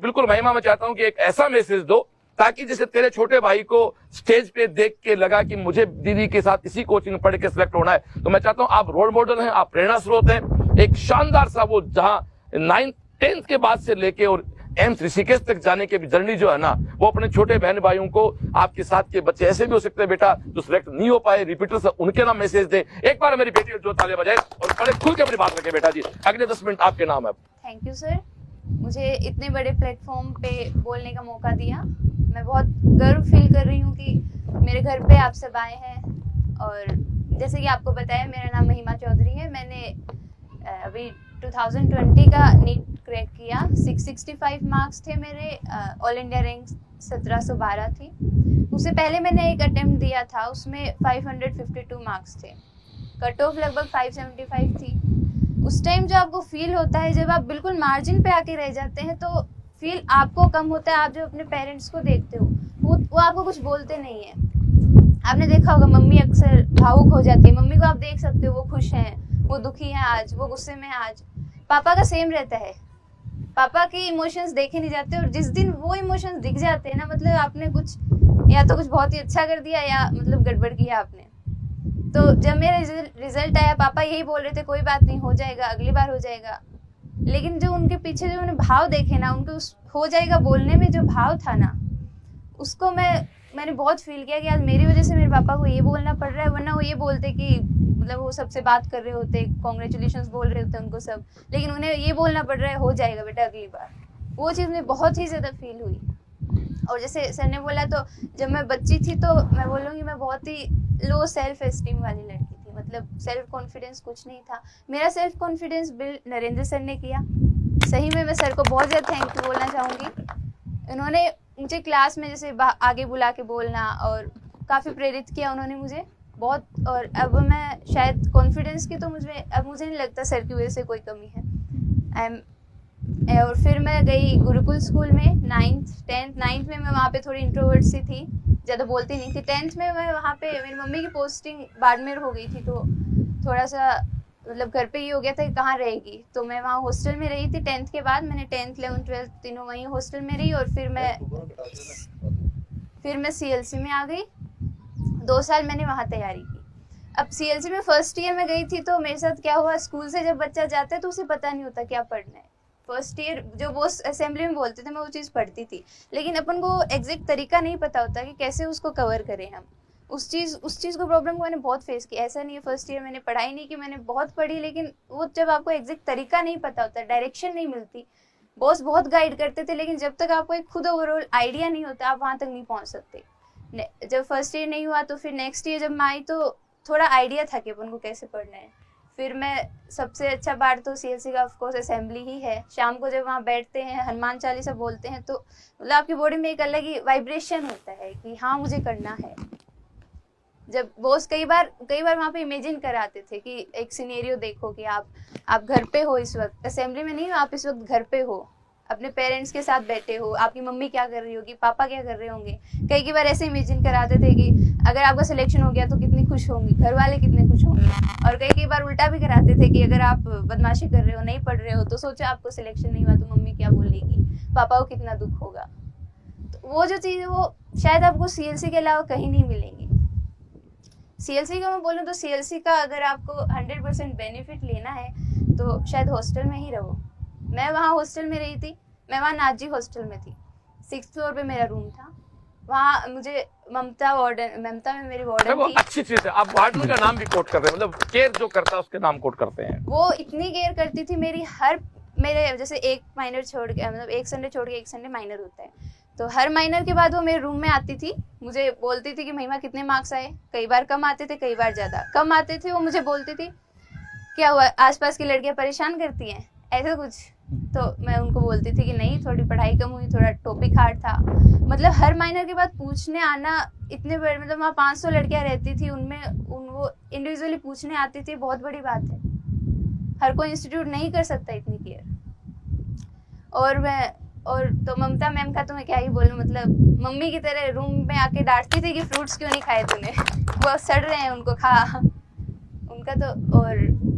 बिल्कुल महिमा, मैं चाहता हूं कि एक ऐसा मैसेज दो ताकि जैसे तेरे छोटे भाई को स्टेज पे देख के लगा कि मुझे दीदी के साथ इसी कोचिंग में पढ़ के सिलेक्ट होना है, तो मैं चाहता हूं आप रोल मॉडल हैं, आप प्रेरणा स्रोत हैं। एक शानदार सा वो जहां 9th 10th के बाद से लेके और एम्स ऋषिकेश तक जाने के भी जर्नी जो है ना, वो अपने छोटे बहन भाइयों को, आपके साथ के बच्चे ऐसे भी हो सकते हैं बेटा जो सिलेक्ट नहीं हो पाए रिपीटर्स, उनके नाम मैसेज दे। एक बार मेरी बेटी जो ताले बजाए और बड़े खुल के अपनी बात रखे बेटा जी। अगले 10 मिनट आपके नाम है। थैंक यू सर, मुझे इतने बड़े प्लेटफॉर्म पे बोलने का मौका दिया। मैं बहुत गर्व फील कर रही हूँ कि मेरे घर पे आप सब आए हैं। और जैसे कि आपको बताया, मेरा नाम महिमा चौधरी है। मैंने अभी 2020 का नीट क्रैक किया। 665 मार्क्स थे मेरे, ऑल इंडिया रैंक 1712 थी। उससे पहले मैंने एक अटेम्प्ट दिया था, उसमें 552 मार्क्स थे। कट ऑफ लगभग 575 थी। उस टाइम जो आपको फील होता है, जब आप बिल्कुल मार्जिन पे आके रह जाते हैं, तो फील आपको कम होता है। आप जब अपने पेरेंट्स को देखते हो, वो आपको कुछ बोलते नहीं है। आपने देखा होगा मम्मी अक्सर भावुक हो जाती है। मम्मी को आप देख सकते हो, वो खुश हैं, वो दुखी हैं आज, वो गुस्से में हैं आज। पापा का सेम रहता है, पापा के इमोशंस देखे नहीं जाते। और जिस दिन वो इमोशंस दिख जाते हैं ना, मतलब आपने कुछ या तो कुछ बहुत ही अच्छा कर दिया या मतलब गड़बड़ किया आपने। तो जब मेरा रिजल्ट आया, पापा यही बोल रहे थे कोई बात नहीं, हो जाएगा, अगली बार हो जाएगा। लेकिन जो उनके पीछे जो उन्हें भाव देखे ना, उनके उस हो जाएगा बोलने में जो भाव था ना, उसको मैंने बहुत फील किया कि आज मेरी वजह से मेरे पापा को ये बोलना पड़ रहा है। वरना वो ये बोलते कि मतलब वो सबसे बात कर रहे होते, कॉन्ग्रेचुलेशंस बोल रहे होते उनको सब, लेकिन उन्हें ये बोलना पड़ रहा है हो जाएगा बेटा अगली बार। वो चीज़ में बहुत ही ज़्यादा फील हुई। और जैसे सर ने बोला, तो जब मैं बच्ची थी तो मैं बोलूँगी मैं बहुत ही लो सेल्फ एस्टीम वाली लड़की थी। मतलब सेल्फ कॉन्फिडेंस कुछ नहीं था। मेरा self confidence build Narendra sir ने किया। सही में मैं सर को बहुत ज़्यादा थैंक यू बोलना चाहूँगी। उन्होंने मुझे क्लास में जैसे आगे बुला के बोलना और काफ़ी प्रेरित किया उन्होंने मुझे बहुत। और अब मैं शायद कॉन्फिडेंस की तो मुझे नहीं लगता सर की वजह से कोई कमी है। और फिर मैं गई गुरुकुल स्कूल में 9th में मैं वहाँ पे थोड़ी इंट्रोवर्ट सी थी, ज़्यादा बोलती नहीं थी। 10th में मैं वहाँ पे मेरी मम्मी की पोस्टिंग बाड़मेर हो गई थी, तो थोड़ा सा मतलब घर पे ही हो गया था कि कहाँ रहेगी। तो मैं वहाँ हॉस्टल में रही थी 10th के बाद। मैंने 10th 11th 12th तीनों वहीं हॉस्टल में रही। और फिर मैं CLC में आ गई। 2 साल मैंने वहाँ तैयारी की। अब CLC में फर्स्ट ईयर में गई थी, तो मेरे साथ क्या हुआ, स्कूल से जब बच्चा जाता है तो उसे पता नहीं होता क्या पढ़ना है। फर्स्ट ईयर जो वो असेंबली में बोलते थे मैं वो चीज़ पढ़ती थी, लेकिन अपन को एग्जैक्ट तरीका नहीं पता होता कि कैसे उसको कवर करें हम। उस चीज़ को प्रॉब्लम को मैंने बहुत फेस किया। ऐसा नहीं है फर्स्ट ईयर मैंने पढ़ाई नहीं की, मैंने बहुत पढ़ी, लेकिन वो जब आपको एग्जैक्ट तरीका नहीं पता होता, डायरेक्शन नहीं मिलती। बॉस बहुत गाइड करते थे, लेकिन जब तक आपको एक खुद ओवरऑल आइडिया नहीं होता आप वहाँ तक नहीं पहुँच सकते। जब फर्स्ट ईयर नहीं हुआ तो फिर नेक्स्ट ईयर जब मैं आई तो थोड़ा आइडिया था कि अपन को कैसे पढ़ना है। फिर मैं सबसे अच्छा पार्ट तो CLC का ऑफ कोर्स असेंबली ही है। शाम को जब वहाँ बैठते हैं, हनुमान चालीसा बोलते हैं, तो मतलब आपकी बॉडी में एक अलग ही वाइब्रेशन होता है कि हाँ मुझे करना है। जब बॉस कई बार वहाँ पे इमेजिन कराते थे कि एक सिनेरियो देखो कि आप घर पे हो, इस वक्त असेंबली में नहीं हो, आप इस वक्त घर पे हो, अपने पेरेंट्स के साथ बैठे हो, आपकी मम्मी क्या कर रही होगी, पापा क्या कर रहे होंगे। कई बार ऐसे इमेजिन कराते थे कि अगर आपका सिलेक्शन हो गया तो कितनी खुश होंगी, घर वाले कितने खुश होंगे। और कई बार उल्टा भी कराते थे कि अगर आप बदमाशी कर रहे हो, नहीं पढ़ रहे हो, तो सोचो आपको सिलेक्शन नहीं हुआ तो मम्मी क्या बोलेगी, पापा को कितना दुख होगा। तो वो जो चीज़ वो शायद आपको CLC के अलावा कहीं नहीं मिलेंगी। CLC का मैं बोलूँ तो CLC का अगर आपको 100% बेनिफिट लेना है तो शायद हॉस्टल में ही रहो। मैं वहाँ हॉस्टल में रही थी, मैं वहाँ नाजी हॉस्टल में थी। 6th फ्लोर पे मेरा रूम था। वहाँ मुझे ममता में मेरी वार्डन थी। अच्छी चीज है, आप वार्डन का नाम भी कोट कर रहे हैं, मतलब केयर जो करता है उसके नाम कोट करते हैं। वो इतनी केयर करती थी मेरे जैसे एक माइनर छोड़ के, मतलब एक संडे छोड़ के एक संडे माइनर होता है, तो हर माइनर के बाद वो मेरे रूम में आती थी। मुझे बोलती थी कि महिमा कितने मार्क्स आए। कई बार कम आते थे, कई बार ज़्यादा। कम आते थे वो मुझे बोलती थी क्या हुआ, आसपास की लड़कियाँ परेशान करती हैं, ऐसा कुछ। तो मैं उनको बोलती थी कि नहीं, थोड़ी पढ़ाई कम हुई, थोड़ा टॉपिक हार्ड था। मतलब हर माइनर के बाद पूछने आना, इतने बड़े मतलब वहाँ 500 लड़कियाँ रहती थी, वो इंडिविजुअली पूछने आती थी, बहुत बड़ी बात है। हर कोई इंस्टीट्यूट नहीं कर सकता इतनी केयर। और तो ममता मैम का तो मैं क्या ही बोलूँ, मतलब मम्मी की तरह रूम में आके डांटती थी कि फ्रूट्स क्यों नहीं खाए तूने, वो सड़ रहे हैं, उनको खा। उनका तो और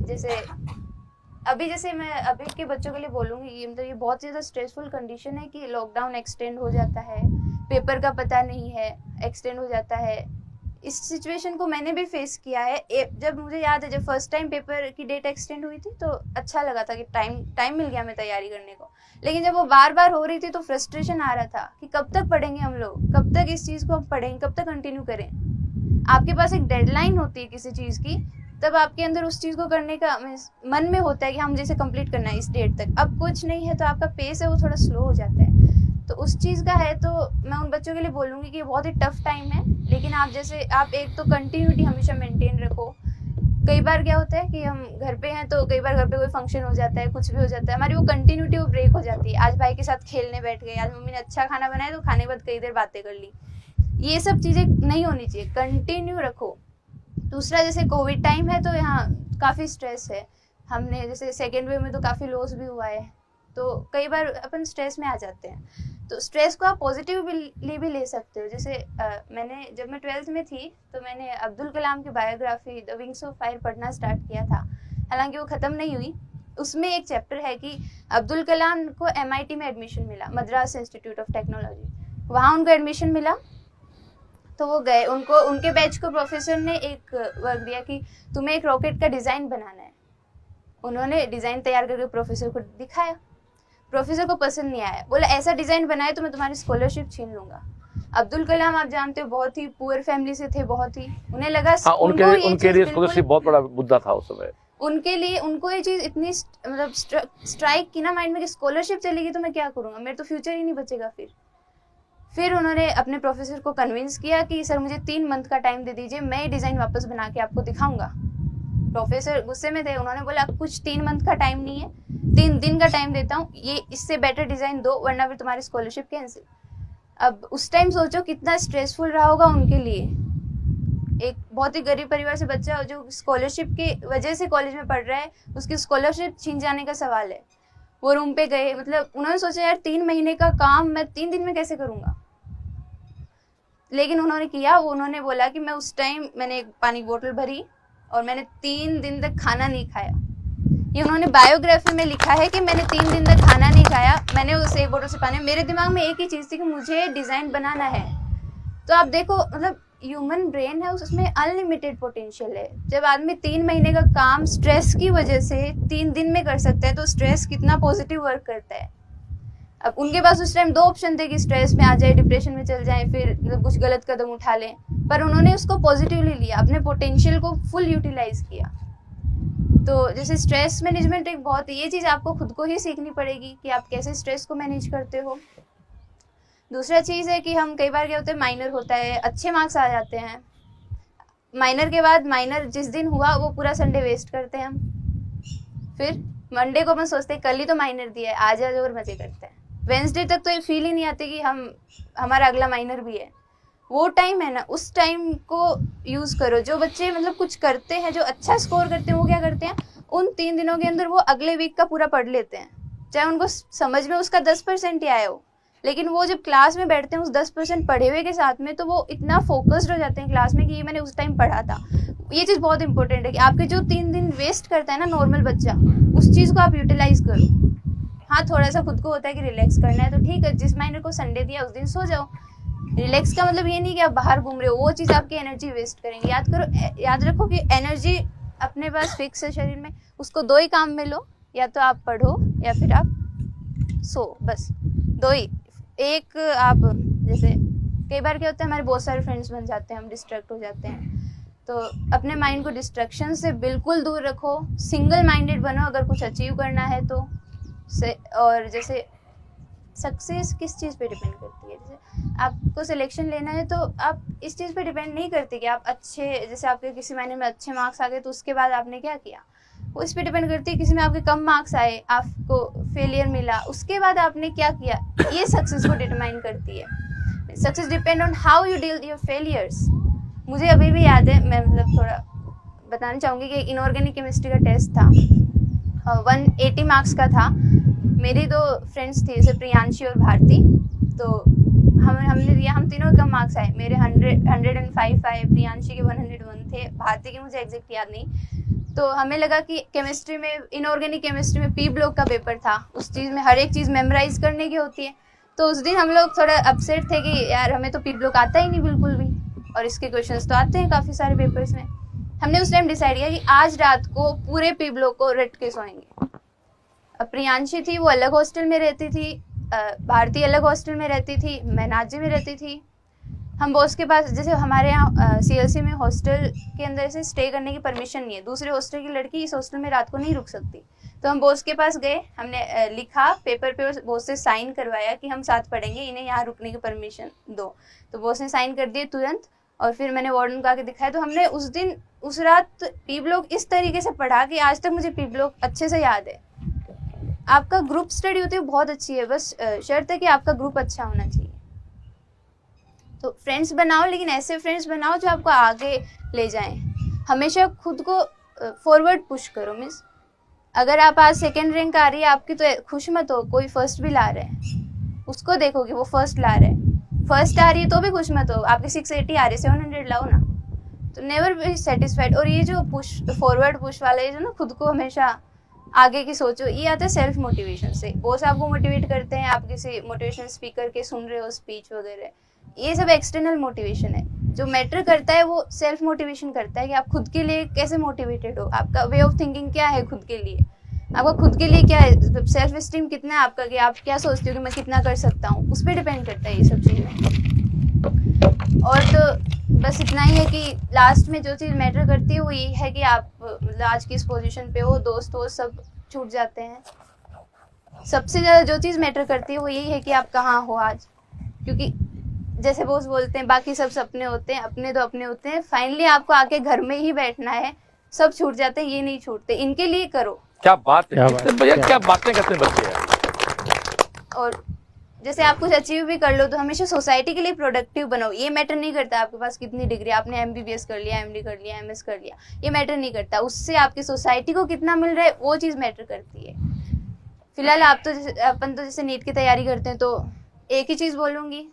जैसे अभी जैसे मैं अभी के बच्चों के लिए बोलूँगी, ये मतलब ये बहुत ज़्यादा स्ट्रेसफुल कंडीशन है कि लॉकडाउन एक्सटेंड हो जाता है, पेपर का पता नहीं है, एक्सटेंड हो जाता है। इस सिचुएशन को मैंने भी फेस किया है। जब मुझे याद है, जब फर्स्ट टाइम पेपर की डेट एक्सटेंड हुई थी तो अच्छा लगा था कि टाइम मिल गया हमें तैयारी करने को, लेकिन जब वो बार बार हो रही थी तो फ्रस्ट्रेशन आ रहा था कि कब तक पढ़ेंगे हम लोग, कब तक इस चीज़ को हम पढ़ेंगे, कब तक कंटिन्यू करें। आपके पास एक डेडलाइन होती है किसी चीज़ की, तब आपके अंदर उस चीज़ को करने का मन में होता है कि हम जैसे कंप्लीट करना है इस डेट तक। अब कुछ नहीं है तो आपका पेस है वो थोड़ा स्लो हो जाता है। तो उस चीज़ का है, तो मैं उन बच्चों के लिए बोलूँगी कि बहुत ही टफ टाइम है, लेकिन आप एक तो कंटिन्यूटी हमेशा मेंटेन रखो। कई बार क्या होता है कि हम घर पे हैं तो कई बार घर पे कोई फंक्शन हो जाता है, कुछ भी हो जाता है, हमारी वो कंटिन्यूटी वो ब्रेक हो जाती है। आज भाई के साथ खेलने बैठ गए, आज मम्मी ने अच्छा खाना बनाया तो खाने के बाद कई देर बातें कर ली, ये सब चीज़ें नहीं होनी चाहिए, कंटिन्यू रखो। दूसरा, जैसे कोविड टाइम है तो यहाँ काफ़ी स्ट्रेस है, हमने जैसे सेकेंड वेव में तो काफ़ी लॉस भी हुआ है, तो कई बार अपन स्ट्रेस में आ जाते हैं। तो स्ट्रेस को आप पॉजिटिवली भी ले सकते हो। जैसे जब मैं 12th में थी तो मैंने अब्दुल कलाम की biography the wings of fire पढ़ना स्टार्ट किया था, हालांकि वो ख़त्म नहीं हुई। उसमें एक चैप्टर है कि अब्दुल कलाम को MIT में एडमिशन मिला, मद्रास इंस्टीट्यूट ऑफ टेक्नोलॉजी, वहाँ उनको एडमिशन मिला। तो वो गए, उनके बैच को प्रोफेसर ने एक वर्क दिया कि तुम्हें एक रॉकेट का डिज़ाइन बनाना है। उन्होंने डिज़ाइन तैयार करके प्रोफेसर को दिखाया, प्रोफेसर को पसंद नहीं आया, बोला ऐसा डिज़ाइन बनाए तो मैं तुम्हारी स्कॉलरशिप छीन लूंगा। अब्दुल कलाम आप जानते हो बहुत ही पुअर फैमिली से थे, बहुत ही उन्हें लगा उनके लिए स्कॉलरशिप बहुत बड़ा मुद्दा था उस समय। उनको ये चीज़ इतनी मतलब स्ट्राइक की ना माइंड में कि स्कॉलरशिप चलेगी तो मैं क्या करूँगा, मेरा तो फ्यूचर ही नहीं बचेगा। फिर उन्होंने अपने प्रोफेसर को कन्विंस किया कि सर मुझे 3 मंथ का टाइम दे दीजिए, मैं ये डिज़ाइन वापस बना के आपको दिखाऊंगा। प्रोफेसर गुस्से में थे, उन्होंने बोला कुछ 3 मंथ का टाइम नहीं है, 3 दिन का टाइम देता हूँ, ये इससे बेटर डिज़ाइन दो वरना फिर तुम्हारी स्कॉलरशिप कैंसिल। अब उस टाइम सोचो कितना स्ट्रेसफुल रहा होगा उनके लिए। एक बहुत ही गरीब परिवार से बच्चा जो स्कॉलरशिप की वजह से कॉलेज में पढ़ रहा है, उसकी स्कॉलरशिप छीन जाने का सवाल है। वो रूम पे गए, मतलब उन्होंने सोचा यार 3 महीने का काम मैं 3 दिन में कैसे करूँगा, लेकिन उन्होंने किया। उन्होंने बोला कि मैं उस टाइम मैंने एक पानी की बोतल भरी और मैंने 3 दिन तक खाना नहीं खाया। ये उन्होंने बायोग्राफी में लिखा है कि मैंने 3 दिन तक खाना नहीं खाया, मैंने उस एक बोतल से पानी, मेरे दिमाग में एक ही चीज़ थी कि मुझे डिज़ाइन बनाना है। तो आप देखो, मतलब ह्यूमन ब्रेन है, उसमें अनलिमिटेड पोटेंशियल है। जब आदमी 3 महीने का काम स्ट्रेस की वजह से 3 दिन में कर सकता है तो स्ट्रेस कितना पॉजिटिव वर्क करता है। अब उनके पास उस टाइम 2 ऑप्शन थे कि स्ट्रेस में आ जाए, डिप्रेशन में चल जाए, फिर मतलब कुछ गलत कदम उठा लें, पर उन्होंने उसको पॉजिटिवली लिया, अपने पोटेंशियल को फुल यूटिलाइज किया। तो जैसे स्ट्रेस मैनेजमेंट एक बहुत, ये चीज़ आपको खुद को ही सीखनी पड़ेगी कि आप कैसे स्ट्रेस को मैनेज करते हो। दूसरा चीज़ है कि हम कई बार क्या होता है, माइनर होता है, अच्छे मार्क्स आ जाते हैं, माइनर के बाद माइनर जिस दिन हुआ वो पूरा संडे वेस्ट करते हैं हम, फिर मंडे को अपन सोचते हैं कल ही तो माइनर दिया है, आज और मज़े करते हैं। वेंसडे तक तो ये फील ही नहीं आती कि हमारा अगला माइनर भी है। वो टाइम है ना, उस टाइम को यूज़ करो। जो बच्चे मतलब कुछ करते हैं, जो अच्छा स्कोर करते हैं, वो क्या करते हैं, उन 3 दिनों के अंदर वो अगले वीक का पूरा पढ़ लेते हैं, चाहे उनको समझ में उसका 10% ही आया हो, लेकिन वो जब क्लास में बैठते हैं उस 10% पढ़े हुए के साथ में, तो वो इतना फोकस्ड हो जाते हैं क्लास में कि ये मैंने उस टाइम पढ़ा था। ये चीज़ बहुत इंपॉर्टेंट है कि आपके जो 3 दिन वेस्ट करता है ना नॉर्मल बच्चा, उस चीज़ को आप यूटिलाइज करो। हाँ, थोड़ा सा खुद को होता है कि रिलैक्स करना है तो ठीक है, जिस माइनर को संडे दिया उस दिन सो जाओ। रिलैक्स का मतलब ये नहीं कि आप बाहर घूम रहे हो, वो चीज़ आपकी एनर्जी वेस्ट करेंगे। याद रखो कि एनर्जी अपने पास फिक्स है शरीर में, उसको 2 ही काम में लो, या तो आप पढ़ो या फिर आप सो, बस 2 ही। एक आप जैसे कई बार क्या होता है, हमारे बहुत सारे फ्रेंड्स बन जाते हैं, हम डिस्ट्रैक्ट हो जाते हैं, तो अपने माइंड को डिस्ट्रैक्शन से बिल्कुल दूर रखो, सिंगल माइंडेड बनो अगर कुछ अचीव करना है तो। और जैसे सक्सेस किस चीज़ पे डिपेंड करती है, जैसे आपको सिलेक्शन लेना है तो आप इस चीज़ पे डिपेंड नहीं करती कि आप अच्छे, जैसे आपके किसी महीने में अच्छे मार्क्स आ गए तो उसके बाद आपने क्या किया, वो इस पे डिपेंड करती है। किसी में आपके कम मार्क्स आए, आपको फेलियर मिला, उसके बाद आपने क्या किया, ये सक्सेस को डिटरमाइन करती है। Success depend on how you deal your failures. मुझे अभी भी याद है, मैं मतलब थोड़ा बताना चाहूँगी कि इनऑर्गेनिक केमिस्ट्री का टेस्ट था, 180 मार्क्स का था। मेरी 2 फ्रेंड्स थी, जैसे प्रियांशी और भारती, तो हमने दिया, हम तीनों कम मार्क्स आए, मेरे 105 आए, प्रियांशी के 101 थे, भारती के मुझे एग्जैक्ट याद नहीं। तो हमें लगा कि केमिस्ट्री में, इनऑर्गेनिक केमिस्ट्री में पी ब्लॉक का पेपर था, उस चीज़ में हर एक चीज़ मेमोराइज करने की होती है। तो उस दिन हम लोग थोड़ा अपसेट थे कि यार हमें तो पी ब्लॉक आता ही नहीं बिल्कुल भी, और इसके क्वेश्चंस तो आते हैं काफ़ी सारे पेपर्स में। हमने उस टाइम डिसाइड किया कि आज रात को पूरे पी ब्लॉक को रट के सोएंगे। प्रियांशी थी, वो अलग हॉस्टल में रहती थी, भारती अलग हॉस्टल में रहती थी, मैं नाजी में रहती थी। हम बॉस के पास, जैसे हमारे यहाँ CLC में हॉस्टल के अंदर से स्टे करने की परमिशन नहीं है, दूसरे हॉस्टल की लड़की इस हॉस्टल में रात को नहीं रुक सकती। तो हम बॉस के पास गए, हमने लिखा पेपर पे, बॉस से साइन करवाया कि हम साथ पढ़ेंगे, इन्हें यहाँ रुकने की परमिशन दो। तो बॉस ने साइन कर दिए तुरंत, और फिर मैंने वार्डन को आके दिखाया। तो हमने उस दिन, उस रात पी ब्लॉक इस तरीके से पढ़ा कि आज तक मुझे पी ब्लॉक अच्छे से याद है। आपका ग्रुप स्टडी होती है बहुत अच्छी है, बस शर्त है कि आपका ग्रुप अच्छा होना चाहिए। तो फ्रेंड्स बनाओ, लेकिन ऐसे फ्रेंड्स बनाओ जो आपको आगे ले जाएं। हमेशा खुद को फॉरवर्ड पुश करो। मीन्स अगर आप आज सेकेंड रैंक आ रही है आपकी, तो खुश मत हो, कोई फर्स्ट भी ला रहा है उसको देखो कि वो फर्स्ट ला रहा है। फर्स्ट आ रही है तो भी खुश मत हो, आपके 680 आ रही है, 700 लाओ ना। तो नेवर बी सेटिस्फाइड। और ये जो पुश, फॉरवर्ड पुश वाला, ये जो ना खुद को हमेशा आगे की सोचो, ये आता है सेल्फ मोटिवेशन से। बॉस आपको मोटिवेट करते हैं, आप किसी मोटिवेशनल स्पीकर के सुन रहे हो स्पीच वगैरह, ये सब एक्सटर्नल मोटिवेशन है। जो मैटर करता है वो सेल्फ मोटिवेशन करता है कि आप खुद के लिए कैसे मोटिवेटेड हो, आपका वे ऑफ थिंकिंग क्या है खुद के लिए, आपका खुद के लिए क्या है, सेल्फ एस्टीम कितना है आपका, कि आप क्या सोचते हो कि मैं कितना कर सकता हूँ, उस पर डिपेंड करता है ये सब चीज़ें। और तो बस इतना ही है कि लास्ट में जो चीज़ मैटर करती है वो ये है कि आप मतलब आज की इस पोजीशन पे हो, दोस्त हो, सब छूट जाते हैं। सबसे ज़्यादा जो चीज़ मैटर करती है वो यही है कि आप कहाँ हो आज। क्योंकि जैसे बॉस बोलते हैं बाकी सब सपने होते हैं, अपने तो अपने होते हैं, फाइनली आपको आके घर में ही बैठना है, सब छूट जाते हैं, ये नहीं छूटते, इनके लिए करो। क्या बात है भैया, क्या बातें करते हैं बच्चे यार। और जैसे आप कुछ अचीव भी कर लो तो हमेशा सोसाइटी के लिए प्रोडक्टिव बनो। ये मैटर नहीं करता आपके पास कितनी डिग्री, आपने MBBS कर लिया, MD कर लिया, MS कर लिया, ये मैटर नहीं करता। उससे आपकी सोसाइटी को कितना मिल रहा है वो चीज़ मैटर करती है। फिलहाल आप तो अपन तो जैसे नीट की तैयारी करते हैं, तो एक ही चीज़ बोलूँगी,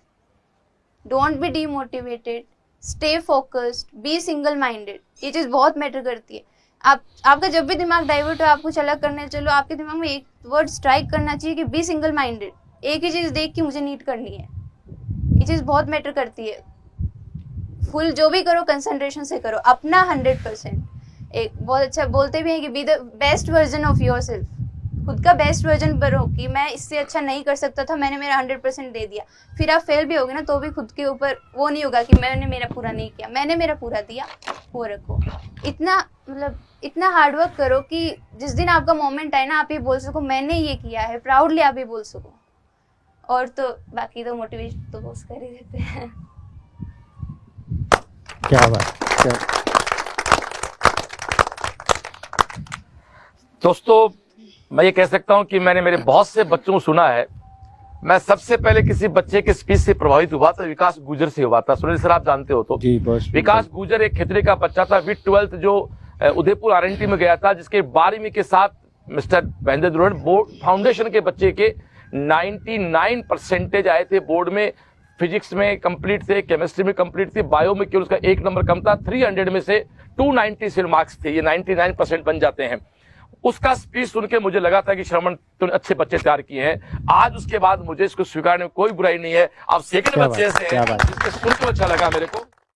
don't be demotivated, stay focused, be single minded. ये चीज़ बहुत मैटर करती है। आपका जब भी दिमाग डाइवर्ट हो, आप कुछ अलग करने चलो, आपके दिमाग में एक वर्ड स्ट्राइक करना चाहिए कि बी सिंगल माइंडेड। एक ही चीज़ देख के मुझे नीट करनी है, ये चीज़ बहुत मैटर करती है। फुल जो भी करो कंसंट्रेशन से करो, अपना 100%। एक बहुत अच्छा बोलते भी हैं कि be the best version of your self, खुद का बेस्ट वर्जन बनो कि मैं इससे अच्छा नहीं कर सकता था, मैंने मेरा 100% दे दिया। फिर आप फेल भी होगे ना तो भी खुद के ऊपर वो नहीं होगा कि मैंने मेरा पूरा नहीं किया, मैंने मेरा पूरा दिया, वो रखो। इतना मतलब इतना हार्डवर्क करो कि जिस दिन आपका मोमेंट आए ना, आप ये बोल सको मैंने ये किया है, प्राउडली आप ये बोल सको। और तो बाकी तो मोटिवेशन तो बॉस कर ही देते हैं। क्या बात, क्या दोस्तों, मैं ये कह सकता हूं कि मैंने मेरे बहुत से बच्चों को सुना है। मैं सबसे पहले किसी बच्चे के स्पीच से प्रभावित हुआ था, विकास गुजर से हुआ था। सुनील सर आप जानते हो तो। जी बस। विकास गुजर एक खितरे का बच्चा था, विद 12th जो उदयपुर RNT में गया था, जिसके 12वीं के साथ mister Mahendra Drona board foundation के बच्चे के 99% आए थे बोर्ड में। फिजिक्स में कंप्लीट थे, केमिस्ट्री में कंप्लीट थे, बायो में केवल उसका 1 नंबर कम था। 300 में से 290 मार्क्स थे, ये 99% बन जाते हैं। उसका स्पीच सुन के मुझे लगा था कि श्रवण तुमने अच्छे बच्चे तैयार किए हैं। आज उसके बाद मुझे इसको स्वीकारने में कोई बुराई नहीं है। आप सेकंड बच्चे से हैं, जिसके सुन के अच्छा लगा मेरे को।